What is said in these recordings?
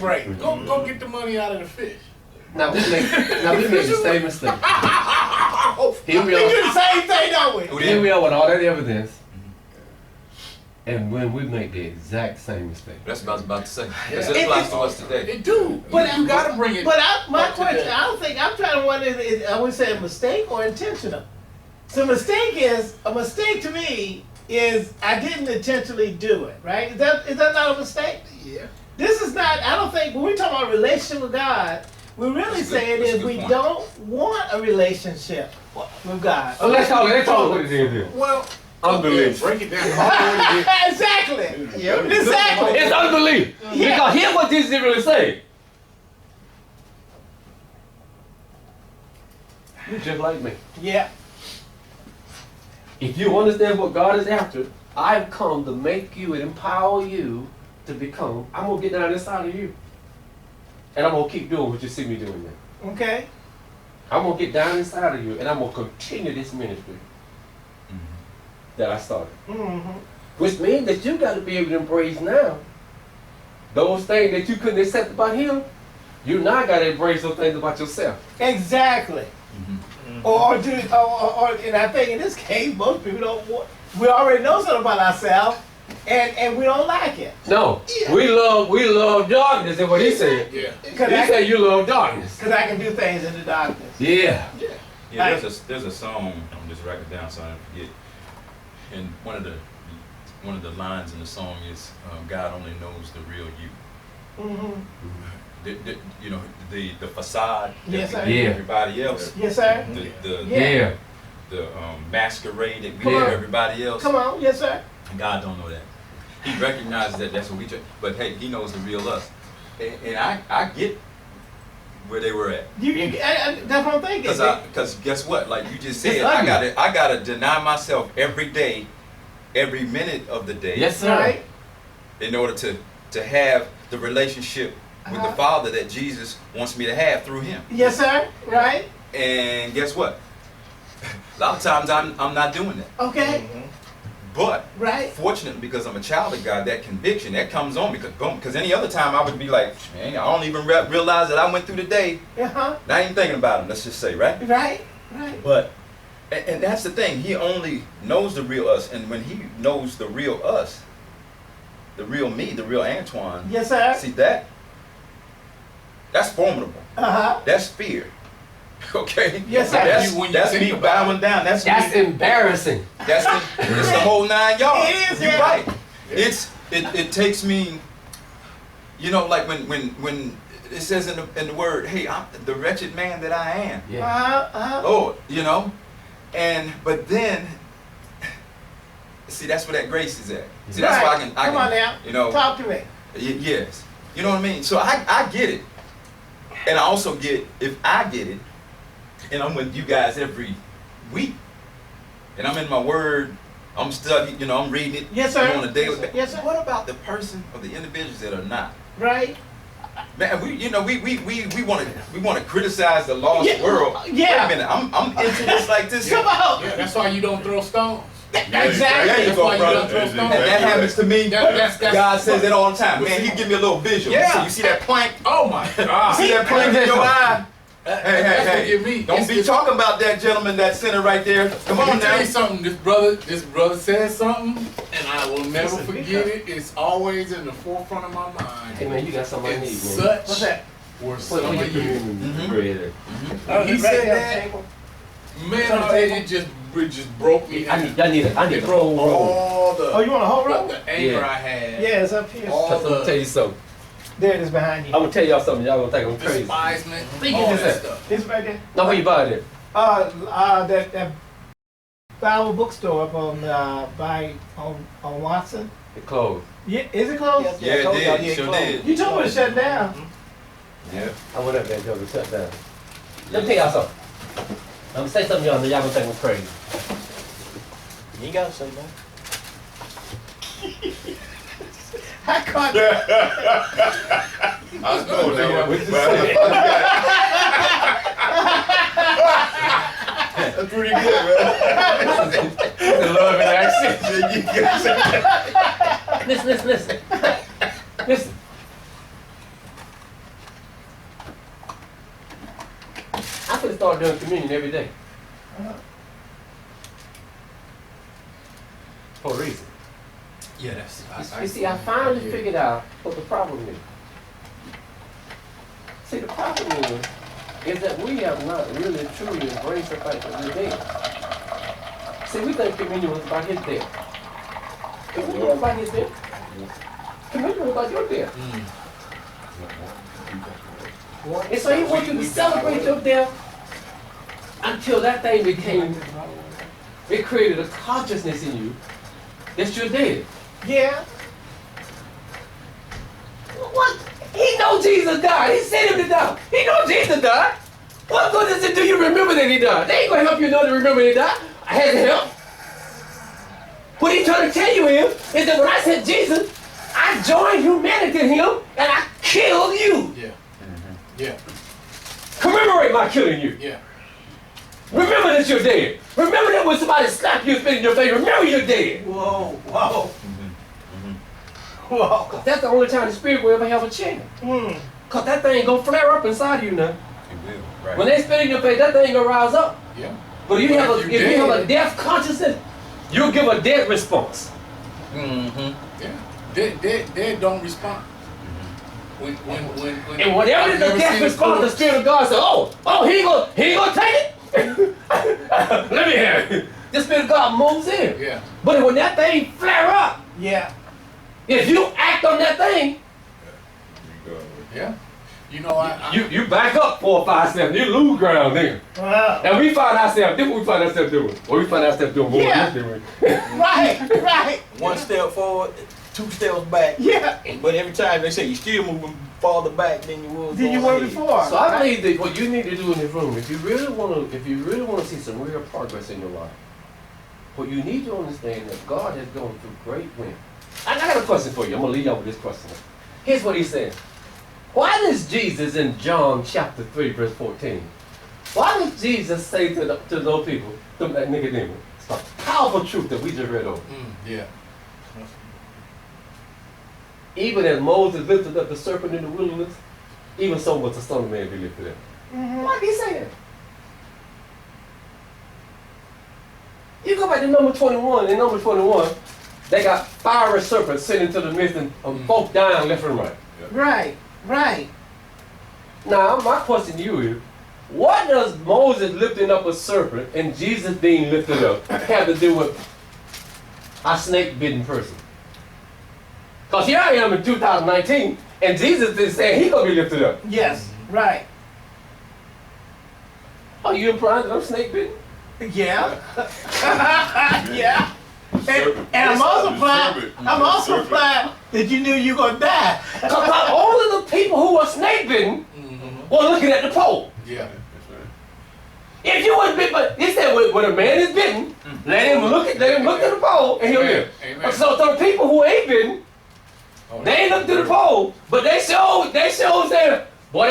break. Go get the money out of the fish. Now we make the same mistake. Here we do are. the same thing, don't we? Here we are with all that evidence. And when we make the exact same mistake. That's what I was about to say. Because it applies to us today. It do. But you gotta bring it. But my question, I don't think, I'm trying to wonder, I would say a mistake or intentional. So a mistake to me is I didn't intentionally do it, right? Is that not a mistake? Yeah. This is not, I don't think, when we talk about relationship with God, we're really saying is we don't want a relationship with God. Oh, let's call it what it is here. Well, Unbelief. break it down. Call it what it is. Exactly. Yeah. Exactly. It's unbelief. Yeah. Because here's what Jesus really say. You're just like me. Yeah. If you understand what God is after, I've come to make you and empower you to become. I'm gonna get down inside of you, and I'm gonna keep doing what you see me doing now. Okay. I'm gonna get down inside of you, and I'm gonna continue this ministry that I started. Mm-hmm. Which means that you got to be able to embrace now those things that you couldn't accept about Him. You now got to embrace those things about yourself. Exactly. Or and I think in this case, most people don't want, we already know something about ourselves, and we don't like it. No, Yeah. we love darkness, is what he said. Yeah. He said you love darkness. Because I can do things in the darkness. Yeah. Yeah, there's a song. I'm just writing it down so I don't forget. And one of the lines in the song is, "God only knows the real you." Mm-hmm. You know, the facade. Yes, that sir. we give Yeah. everybody else. Yes, sir. Yeah. The masquerade that we Come give on. everybody else. Come on. Yes, sir. God don't know that. He recognizes that that's what we try. But hey, He knows the real us. And I get where they were at. That's what I'm thinking. Because guess what? Like you just said, It's I gotta deny myself every day, every minute of the day. Yes, sir. Right. In order to have the relationship with the Father that Jesus wants me to have through Him. Yes, sir. Right. And guess what? A lot of times I'm not doing that. Okay. But Right. fortunately, because I'm a child of God, that conviction that comes on me. Because any other time I would be like, man, I don't even realize that I went through the day. Uh-huh. Not even thinking about Him. Let's just say, right? Right. Right. But and that's the thing. He only knows the real us, and when He knows the real us, the real me, the real Antoine. Yes, sir. See that's formidable. Uh-huh. That's fear. Okay. Yes, sir. That's me bowing down. That's embarrassing. it's the whole 9 yards. It is, You're yeah. right. It takes me. You know, like when it says in the word, hey, I'm the wretched man that I am. Yeah. Uh-huh. Lord, you know, but then, see, that's where that grace is at. See, that's why I can, Come on now. you know, Talk to me. Yes, you know what I mean. So I get it, and I also get if I get it, and I'm with you guys every week, and I'm in my word, I'm studying, you know, I'm reading it. Yes, sir. On a daily basis. Yes, sir. What about the person or the individuals that are not? Right. Man, we want to criticize the lost world. Yeah. Wait a minute, I'm into this like this. Come on. Yeah, that's why you don't throw stones. Exactly. There you That's go, why you brother. don't throw And stones. that happens to me. That's- God says it all the time. Man, He give me a little visual. Yeah. You see that plank? Oh my God. See that plank in your eye? That's Hey. what get me. Don't be talking about that gentleman that's sitting right there. Come Let on me tell now. you something. This brother said something, and I will never forget it. It's always in the forefront of my mind. Hey man, you got something I need, It's man. such What's that? were some of you. Mm-hmm. He said that, man, it just broke me. I need It a broke whole roll. all the, Oh, you want a whole roll? the anger Yeah. I had. Yeah, it's up here. All I'm gonna tell you something. There it is behind you. I'm gonna tell y'all something. Y'all gonna think I'm crazy. despisement, Think all it is that that. stuff. This right there. No, where you buy it? That Bible bookstore up on on Watson. It closed. Yeah, is it closed? Yeah, it did. Yeah, Sure closed. did. You told me to shut down. Yeah. I went up there and told her to shut down. Let me tell y'all something. I'm gonna say something y'all, and y'all gonna think I'm crazy. You ain't gotta say that. I caught that. I was going there. That's pretty good, man. The love and accent. Listen. Listen. I could have started doing communion every day. For a reason. Yeah, that's. You see, I finally figured out what the problem is. See, the problem is that we have not really truly embraced the fact that we're dead. See, we think communion was about his death. Communion was about his death. Communion was about your death. And so he wants you to celebrate your death until that thing became, it created a consciousness in you that you're dead. Yeah. What? He knows Jesus died. He sent him to die. He knows Jesus died. What good does it do you remember that he died? They ain't gonna help you know to remember he died. I had to help. What he's trying to tell you is that when I said Jesus, I joined humanity in him and I killed you. Yeah. Yeah. Commemorate my killing you. Yeah. Remember that you're dead. Remember that when somebody slapped you, spit in your face, remember you're dead. Whoa, whoa. Whoa. Cause that's the only time the spirit will ever have a chance. Cause that thing gonna flare up inside you now. It will. Right. When they spit in your face, that thing gonna rise up. Yeah. But if you have if a, you if you have a dead. deaf consciousness, you'll give a dead response. Mm-hmm. Yeah. They don't respond. When And whatever is the I've never death seen a response, the corpse. Spirit of God says, he ain't gonna take it. Let me hear it. The Spirit of God moves in. Yeah. But when that thing flare up, Yeah. if you act on that thing, Yeah. You know, you back up 4 or 5 steps, you lose ground then. Wow. And we find ourselves, this is what we find ourselves doing. Or we find ourselves doing more Yeah. than this doing. Right. One step forward, 2 steps back. Yeah. But every time they say you're still moving farther back than you was. Did you going were ahead. before? So I believe that what you need to do in this room, if you really want to see some real progress in your life, what you need to understand that God has gone through great win. I got a question for you. I'm gonna leave y'all with this question. Here's what he said. Why does Jesus in John chapter 3 verse 14? Why does Jesus say to those people, to that Nicodemus, it's a powerful truth that we just read over. yeah. Even as Moses lifted up the serpent in the wilderness, even so must the Son of Man be lifted up. Why did he say that? You go back to number 21. In number 21, they got fiery serpents sent into the midst and folk dying left and right. Right. Right. Now, my question to you is, what does Moses lifting up a serpent and Jesus being lifted up have to do with a snake-bitten person? Because here I am in 2019, and Jesus is saying he's going to be lifted up. Yes. Right. Are you implying that I'm snake-bitten? Yeah. Yeah. And I'm also implying that you knew you were gonna die. Because all of the people who were snake-bitten were looking at the pole. Yeah. If you wasn't bitten, but he said when a man is bitten, let him look at the pole and he'll live. Amen. So the people who ain't bitten, they ain't look to the pole, but they showed saying, boy,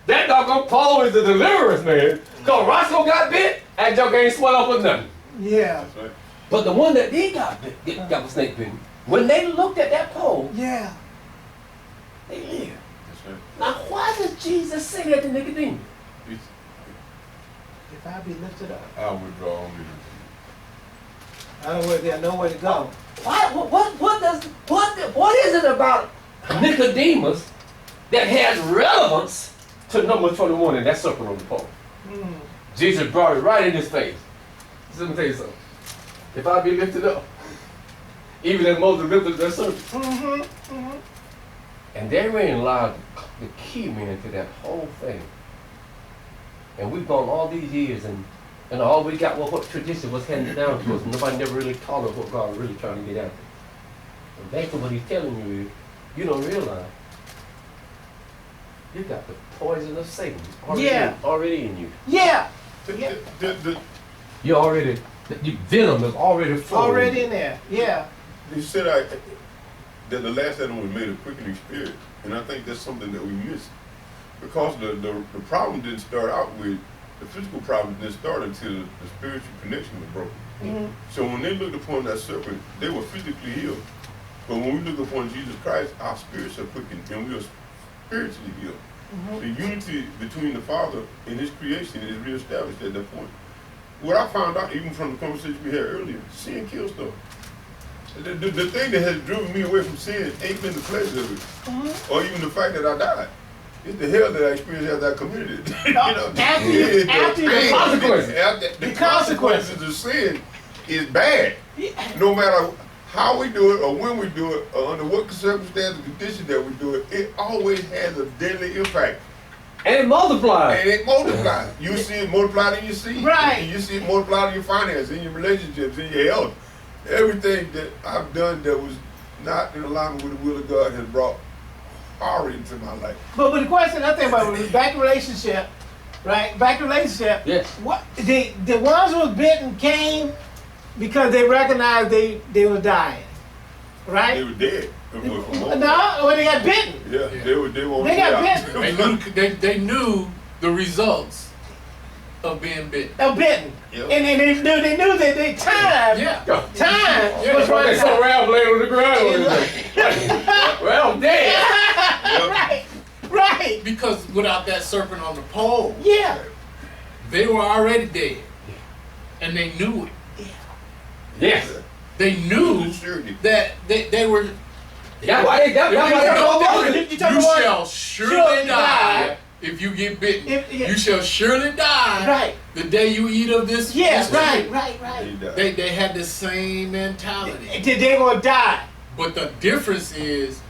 that doggone pole is the deliverance, man. Because Roscoe got bit, and Joker ain't swell up with nothing. Yeah. But the one that did got a snake bitten, when they looked at that pole, Yeah. they lived. Now, why does Jesus say that to Nicodemus? If I be lifted up, I withdraw me. I don't got nowhere to go. What is it about Nicodemus that has relevance to number 21 and that serpent on the pole? Jesus brought it right in his face. Let me tell you something. If I be lifted up, even as Moses lifted that serpent, and therein lies the key, man, to that whole thing. And we've gone all these years, and all we got was what tradition was handed down to us. Nobody never really taught us what God was really trying to get after. And basically what he's telling you is, you don't realize you got the poison of Satan already in you. Yeah. You already, your venom is already flowing. Already in there. Yeah. You said that the last Adam was made a quickening spirit, and I think that's something that we miss. Because the problem didn't start out with, the physical problem didn't start until the spiritual connection was broken. So when they looked upon that serpent, they were physically healed. But when we look upon Jesus Christ, our spirits are quickened, and we are spiritually healed. The unity between the Father and His creation is reestablished at that point. What I found out, even from the conversation we had earlier, sin kills stuff. The thing that has driven me away from sin ain't been the pleasure of it, or even the fact that I died. It's the hell that I experienced after I committed it. After the consequences. The consequences of sin is bad. No matter how we do it, or when we do it, or under what circumstances and conditions that we do it, it always has a deadly impact. And it multiplies. And it multiplies. You see it multiplied in your seed. Right. And you see it multiplied in your finances, in your relationships, in your health. Everything that I've done that was not in alignment with the will of God has brought horror into my life. But the question I think about was back relationship, right? Back relationship. Yes. What the ones who was bitten came because they recognized they were dying, right? They were dead. No, when they got bitten. Yeah, they were They got bitten. They knew the results of being bitten. Bitten. Yep. And they knew that their time. Yeah. Time was running They saw out. Ralph laying on the ground. Well, I'm dead. Right. Because without that serpent on the pole, Yeah. they were already dead. And they knew it. Yes. They knew Surety. that they were. That's why they told Moses. You talking about shall surely die if you get bitten. Yeah. You shall surely die Right. the day you eat of this. Yes. this tree. Right. They had the same mentality. They gonna die. But the difference is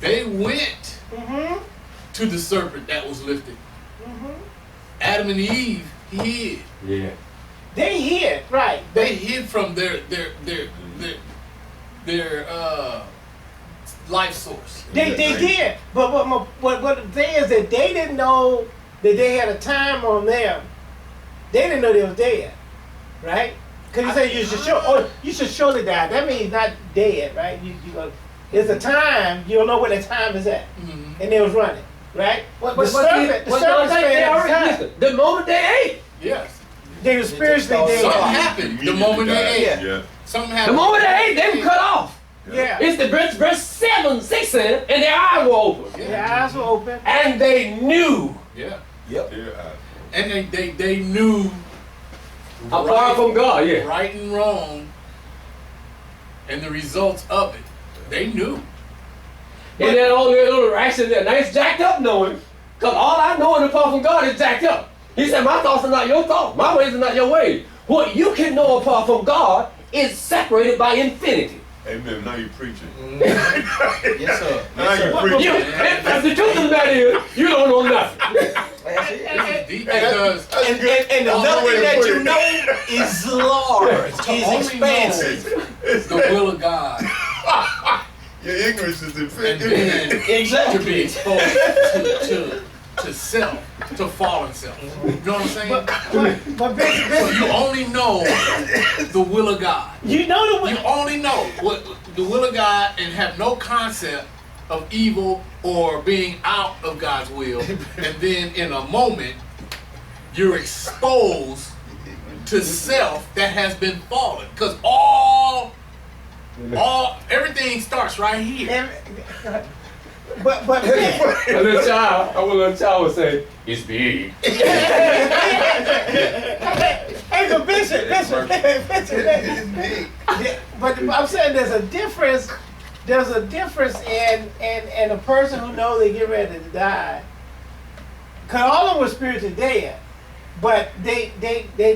they went Mm-hmm. to the serpent that was lifted. Mm-hmm. Adam and Eve hid. Yeah. They hid. Right. They hid from their life source. They did, but what the thing is that they didn't know that they had a time on them. They didn't know they was dead, right? Because you say you should surely die. That means not dead, right? There's a time you don't know where the time is at, Mm-hmm. and they was running, right? The serpent Listen, the moment they ate, Yes. they were spiritually Something dead. happened the moment they ate. Yeah. Something the happened. moment they ate, they were cut off. Yeah, It's the verse 7, 6 said, and their eyes were open. their eyes were open. And they knew. Yeah. Yep. Yeah. And they knew Apart from God, yeah. right and wrong and the results of it. They knew. And that only little action there. Now it's jacked up knowing, because all I know in apart from God is jacked up. He said, my thoughts are not your thoughts. My ways are not your ways. What you can know apart from God is separated by infinity. Amen. Now you're preaching. Yes, sir. Now you're You, preaching. the truth of the matter is, you don't know nothing. That's it. This is deep because And the nothing that you know is large, is expansive. the will of God Your ignorance is and infected. then to be Exactly. exposed to self, to fallen self. You know what I'm saying? But So you only know the will of God. you know the You way. only know what the will of God and have no concept of evil or being out of God's will. And then in a moment, you're exposed to self that has been fallen. Because everything starts right here. But A little child would say, it's big. hey, but Bishop. But I'm saying there's a difference. There's a difference in a person who knows they get ready to die. Cause all of them were spiritually dead, but they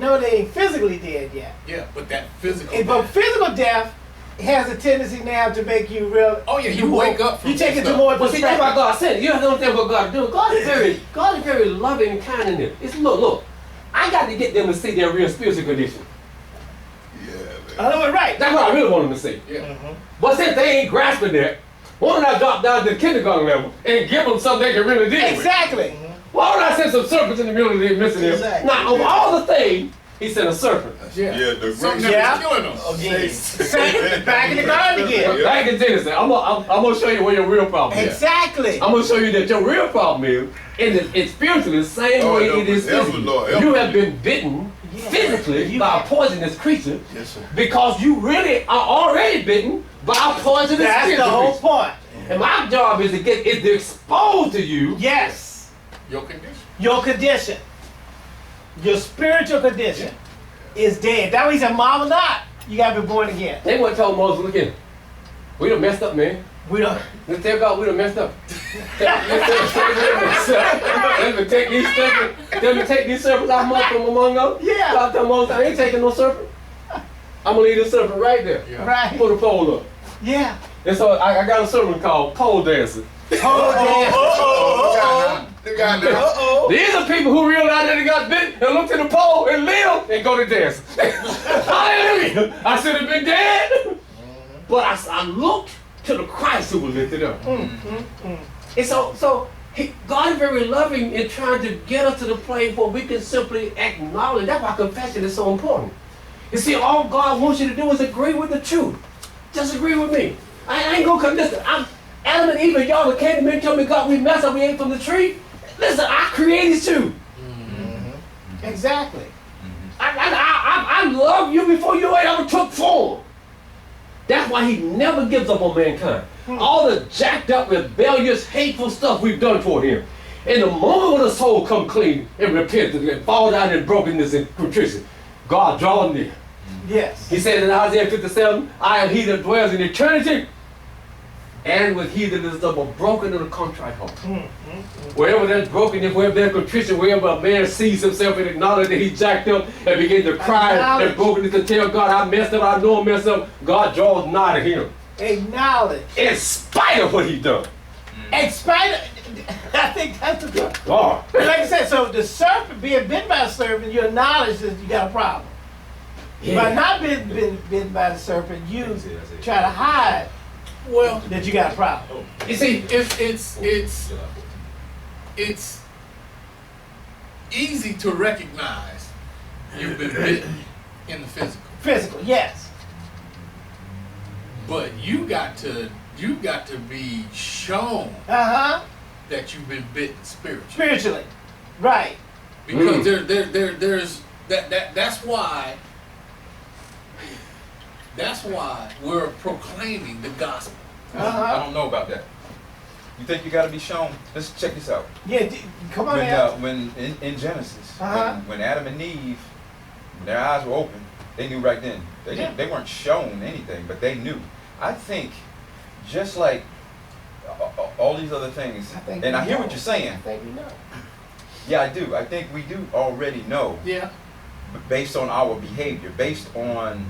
know they ain't physically dead yet. Yeah, but that physical. But physical death has a tendency now to make you real. Oh yeah, you wake up from You take it to stuff. more But see, that's why perspective. God said it. You have to understand what God is doing. God is very loving and kind in this. It's look, I got to get them to see their real spiritual condition. Yeah, man. I know it right. That's what I really want them to see. Yeah. But since they ain't grasping that, why don't I drop down to the kindergarten level and give them something they can really deal with? Exactly. Why don't I send some serpents in the middle of the missing them? Exactly. Now, of all the things, he sent a serpent. Yeah. Yeah, the Something great that Yeah. was killing them. Second, back in the garden again. Yeah. Back in Genesis, I'm gonna show you where your real problem is. Exactly. I'm gonna show you that your real problem is, it's spiritually the same Lord, way help it is us, help us, physically. Lord, help You us. have been bitten physically by a poisonous creature Yes, sir. because you really are already bitten by a poisonous That's the spiritual whole creature. point. And my job is to expose to you Yes. Your condition. Your condition, your spiritual condition is dead. That means, mama not. You gotta be born again. They went told Moses, look here, we done messed up, man. We don't. Let's tell God we done messed up. Let me take these serpents. Let me take these serpents out from among us. Yeah. God tell Moses, I ain't taking no serpent. I'm gonna leave this serpent right there. Yeah. Right. Put a pole up. Yeah. And so I got a sermon called Pole Dancing. They got that. These are people who realized that they got bit and looked to the pole and lived and go to dance. Hallelujah! I should have been dead, but I looked to the Christ who was lifted up. And so God is very loving in trying to get us to the place where we can simply acknowledge. That's why confession is so important. You see, all God wants you to do is agree with the truth. Just agree with me. I ain't gonna come. Listen, I'm Adam and Eve and y'all came to me and told me, God, we messed up, we ate from the tree. Listen, I created you. Exactly. I loved you before you ever took form. That's why he never gives up on mankind. All the jacked up, rebellious, hateful stuff we've done for him. In the moment when the soul come clean and repent and fall down in brokenness and contrition, God draws near. Yes. He said in Isaiah 57, I am he that dwells in eternity, and with he that is of a broken and a contrite heart. Wherever there's brokenness, wherever there's contrition, wherever a man sees himself and acknowledges that he jacked up and begins to cry and brokenness and tell God, I messed up, I know I messed up, God draws nigh to him. Acknowledge. In spite of what he done. In spite of, I think that's the point. God. Like I said, so the serpent, being bitten by a serpent, you acknowledge that you got a problem. By not being bitten by the serpent, you try to hide Well, that you got a problem. You see, it's easy to recognize you've been bitten in the physical, Physical, yes. but you got to be shown Uh-huh. that you've been bitten spiritually, Spiritually. Right. because there's that's why we're proclaiming the gospel. I Uh-huh. don't know about that. You think you got to be shown? Let's check this out. Yeah, come on now. When in Genesis, Uh-huh. when Adam and Eve, their eyes were open, they knew right then. They weren't shown anything, but they knew. I think, just like all these other things, and I hear what you're saying. I think we know. Yeah, I do. I think we do already know, Yeah. based on our behavior, based on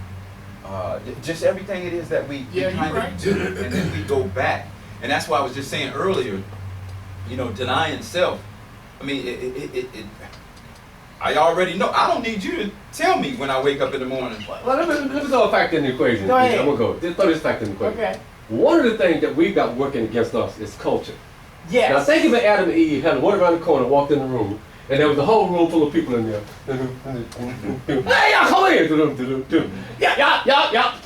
just everything it is that we Yeah, kind you're of right. do, and then we go back. And that's why I was just saying earlier, denying self. I mean, I already know. I don't need you to tell me when I wake up in the morning. well, let me throw a fact in the equation. Go ahead. I'm going to go. Just throw this fact in the equation. Okay. One of the things that we've got working against us is culture. Now Yes. think of Adam and Eve had walked around the corner, walked in the room, and there was a whole room full of people in there. Hey, y'all come here.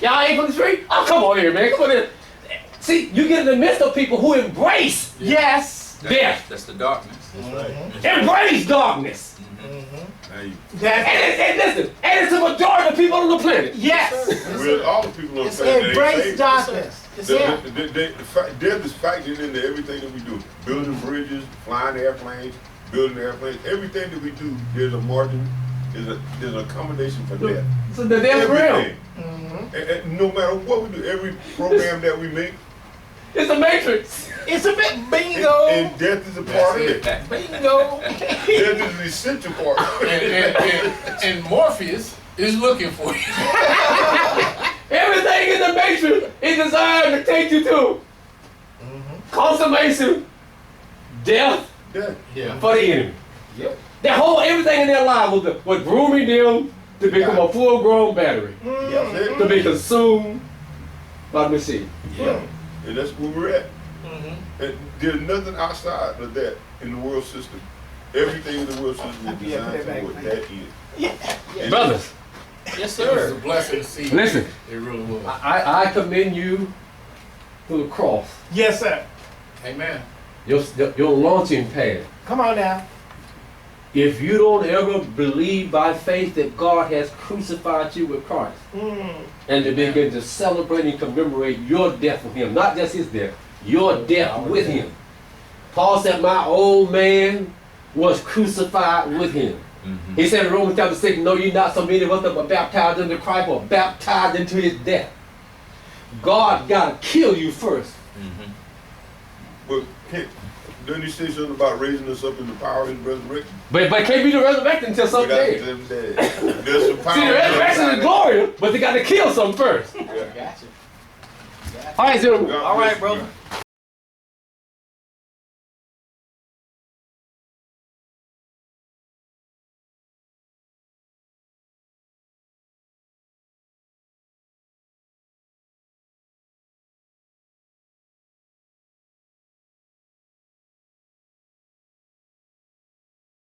Y'all ain't from the street? Oh, come on here, man. Come on here. See, you get in the midst of people who embrace Yes. death, That's the darkness. embrace darkness. Hey, That's And listen, and it's the majority of people on the planet. yes. well, all the people on the It's planet, they embrace saved. darkness. Yeah. Death is factored into everything that we do. Building bridges, flying airplanes, building airplanes. Everything that we do, there's a margin, there's a combination for death. So the death realm. Everything. And no matter what we do, every program that we make, It's a matrix. It's a bit bingo. and death is a part of it. Bingo. Death is an essential part. And Morpheus is looking for you. Everything in the matrix is designed to take you to consummation, death Death. Yeah. for the enemy. Yep. Their whole everything in their life was grooming them to become a full-grown battery, That's it. to be consumed by the machine. Yeah. And that's where we're at. And there's nothing outside of that in the world system. Everything in the world system is Yeah, put designed it back, for what please. that is. And Brothers, Yes, It was a sir. blessing to see you. Listen. It really was. I commend you to the cross, Yes, sir. Amen. your launching pad. Come on now. If you don't ever believe by faith that God has crucified you with Christ, and to begin to celebrate and commemorate your death with him, not just his death, your death with him. Paul said, my old man was crucified with him. Mhm. He said in Romans chapter 6, know ye not so many of us that were baptized into Christ were baptized into his death. God got to kill you first. Mhm. But doesn't he say something about raising us up in the power of his resurrection? But it can't be the resurrection until some Without day. them dead. There's some power. See, the resurrection is glorious, but they got to kill some first. Gotcha. All right, so God All bless right, you, brother. man.